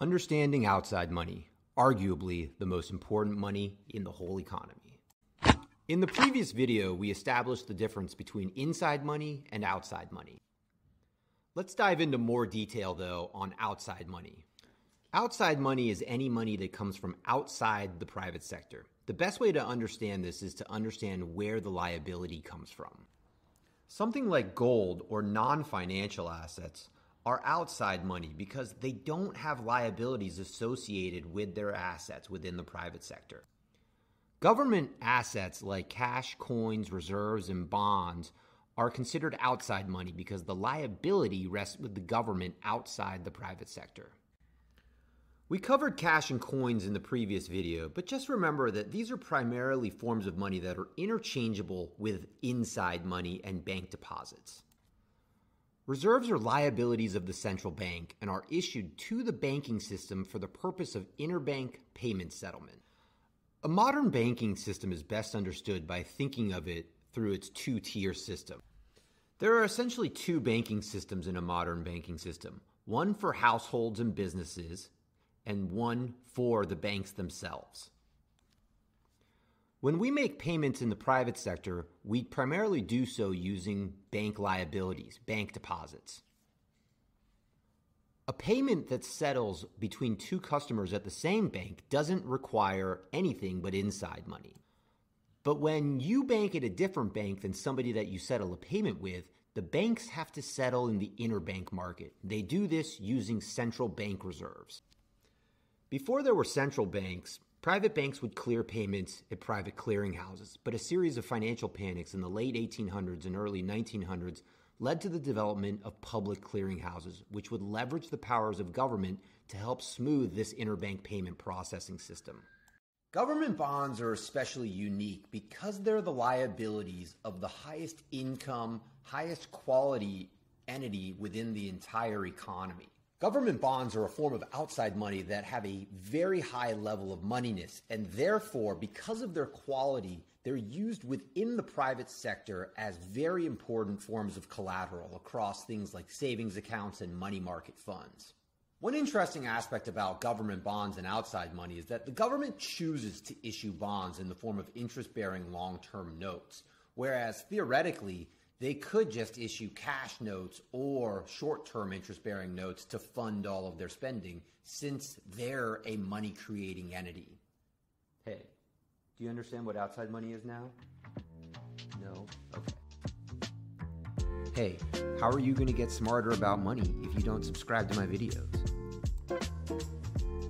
Understanding outside money, arguably the most important money in the whole economy. In the previous video, we established the difference between inside money and outside money. Let's dive into more detail, though, on outside money. Outside money is any money that comes from outside the private sector. The best way to understand this is to understand where the liability comes from. Something like gold or non-financial assets are outside money because they don't have liabilities associated with their assets within the private sector. Government assets like cash, coins, reserves, and bonds are considered outside money because the liability rests with the government outside the private sector. We covered cash and coins in the previous video, but just remember that these are primarily forms of money that are interchangeable with inside money and bank deposits. Reserves are liabilities of the central bank and are issued to the banking system for the purpose of interbank payment settlement. A modern banking system is best understood by thinking of it through its two-tier system. There are essentially two banking systems in a modern banking system, one for households and businesses, and one for the banks themselves. When we make payments in the private sector, we primarily do so using bank liabilities, bank deposits. A payment that settles between two customers at the same bank doesn't require anything but inside money. But when you bank at a different bank than somebody that you settle a payment with, the banks have to settle in the interbank market. They do this using central bank reserves. Before there were central banks, private banks would clear payments at private clearinghouses, but a series of financial panics in the late 1800s and early 1900s led to the development of public clearinghouses, which would leverage the powers of government to help smooth this interbank payment processing system. Government bonds are especially unique because they're the liabilities of the highest income, highest quality entity within the entire economy. Government bonds are a form of outside money that have a very high level of moneyness, and therefore, because of their quality, they're used within the private sector as very important forms of collateral across things like savings accounts and money market funds. One interesting aspect about government bonds and outside money is that the government chooses to issue bonds in the form of interest-bearing long-term notes, whereas theoretically, they could just issue cash notes or short-term interest-bearing notes to fund all of their spending since they're a money-creating entity. Hey, do you understand what outside money is now? No? Okay. Hey, how are you going to get smarter about money if you don't subscribe to my videos?